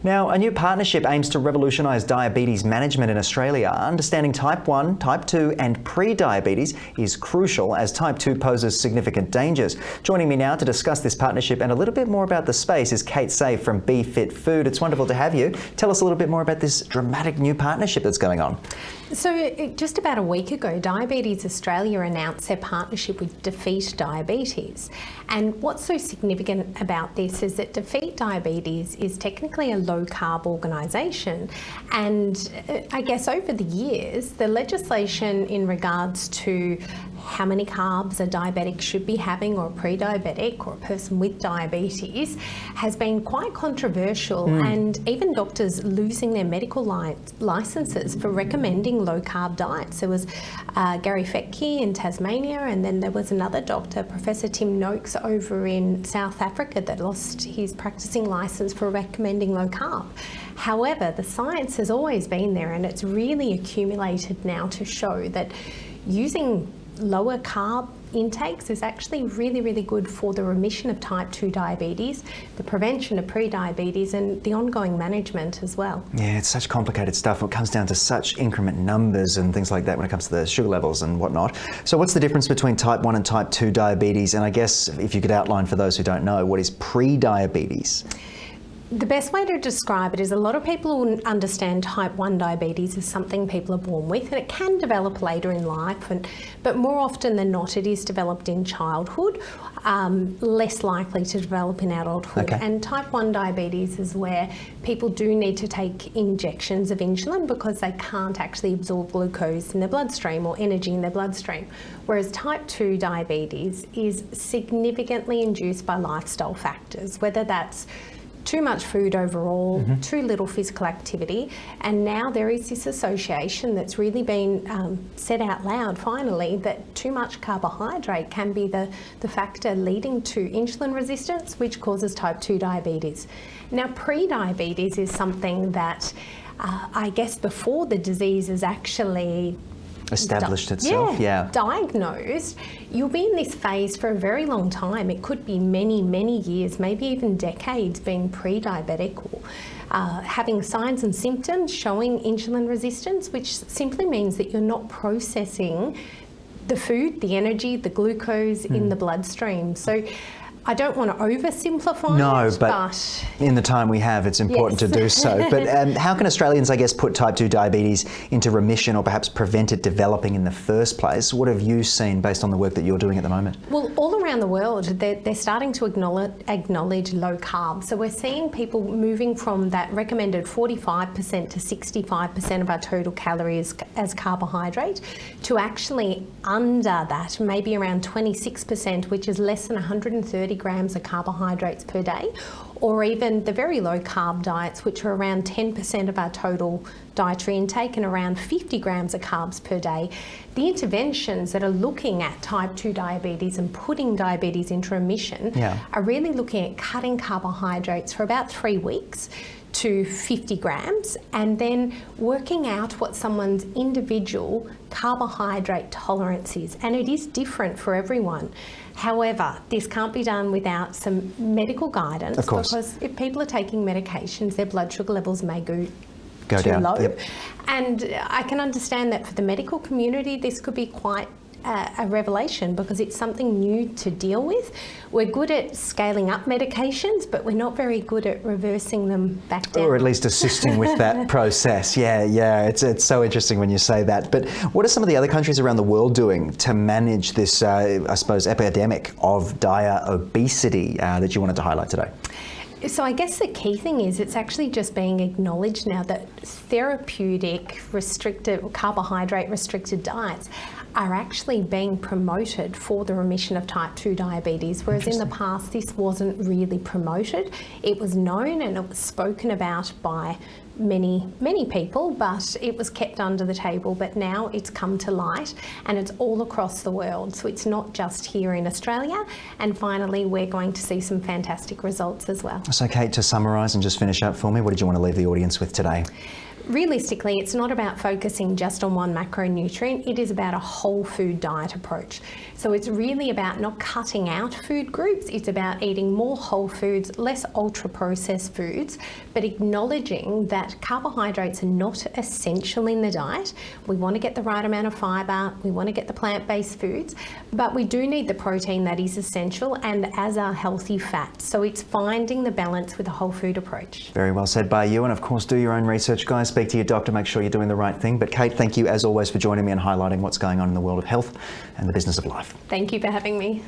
Now, a new partnership aims to revolutionise diabetes management in Australia. Understanding type 1, type 2 and pre-diabetes is crucial as type 2 poses significant dangers. Joining me now to discuss this partnership and a little bit more about the space is Kate Say from Be Fit Food. It's wonderful to have you. Tell us a little bit more about this dramatic new partnership that's going on. So just about a week ago, Diabetes Australia announced their partnership with Defeat Diabetes. And what's so significant about this is that Defeat Diabetes is technically a low-carb organisation. And I guess over the years, the legislation in regards to how many carbs a diabetic should be having, or a pre-diabetic or a person with diabetes, has been quite controversial, and even doctors losing their medical licenses for recommending low-carb diets. There was Gary Fettke in Tasmania, and then there was another doctor, Professor Tim Noakes, over in South Africa, that lost his practicing licence for recommending low-carb. However, the science has always been there, and it's really accumulated now to show that using lower carb intakes is actually really good for the remission of type 2 diabetes, the prevention of pre-diabetes and the ongoing management as well. Yeah, it's such complicated stuff. It comes down to such increment numbers and things like that when it comes to the sugar levels and whatnot. So what's the difference between type 1 and type 2 diabetes? And I guess if you could outline for those who don't know, what is pre-diabetes? The best way to describe it is a lot of people will understand type 1 diabetes as something people are born with, and it can develop later in life, but more often than not it is developed in childhood, less likely to develop in adulthood. Okay. And type 1 diabetes is where people do need to take injections of insulin because they can't actually absorb glucose in their bloodstream or energy in their bloodstream. Whereas type 2 diabetes is significantly induced by lifestyle factors, whether that's too much food overall, too little physical activity, and now there is this association that's really been said out loud finally that too much carbohydrate can be the factor leading to insulin resistance, which causes type 2 diabetes. Now, pre-diabetes is something that I guess before the disease is actually established itself, diagnosed, you'll be in this phase for a very long time. It could be many years, maybe even decades, being pre-diabetic or having signs and symptoms showing insulin resistance, which simply means that you're not processing the food, the energy, the glucose in the bloodstream. So I don't want to oversimplify it, but in the time we have, it's important to do so. But how can Australians, I guess, put type 2 diabetes into remission or perhaps prevent it developing in the first place? What have you seen based on the work that you're doing at the moment? Well, all around the world, they're starting to acknowledge low carb. So we're seeing people moving from that recommended 45% to 65% of our total calories as carbohydrate to actually under that, maybe around 26%, which is less than 130 grams of carbohydrates per day, or even the very low carb diets, which are around 10% of our total dietary intake and around 50 grams of carbs per day. The interventions that are looking at type 2 diabetes and putting diabetes into remission are really looking at cutting carbohydrates for about 3 weeks to 50 grams and then working out what someone's individual carbohydrate tolerance is, and it is different for everyone. However, this can't be done without some medical guidance, of course, because if people are taking medications, their blood sugar levels may go too down. low. And I can understand that for the medical community this could be quite a revelation, because it's something new to deal with. We're good at scaling up medications, but we're not very good at reversing them back down. Or at least assisting with that process. It's so interesting when you say that. But what are some of the other countries around the world doing to manage this, I suppose, epidemic of dire obesity that you wanted to highlight today? So I guess the key thing is it's actually just being acknowledged now that therapeutic restricted, carbohydrate restricted diets are actually being promoted for the remission of type 2 diabetes, whereas in the past this wasn't really promoted. It was known and it was spoken about by many people, but it was kept under the table. But now it's come to light and it's all across the world, so it's not just here in Australia. And finally we're going to see some fantastic results as well. So Kate, to summarise and just finish up for me, what did you want to leave the audience with today? realistically, it's not about focusing just on one macronutrient, it is about a whole food diet approach. So it's really about not cutting out food groups, it's about eating more whole foods, less ultra-processed foods, but acknowledging that carbohydrates are not essential in the diet. We want to get the right amount of fibre, we want to get the plant-based foods, but we do need the protein that is essential, and as are healthy fats. So it's finding the balance with a whole food approach. Very well said by you, and of course do your own research, guys. Speak to your doctor, make sure you're doing the right thing. But Kate, thank you as always for joining me and highlighting what's going on in the world of health and the business of life. Thank you for having me.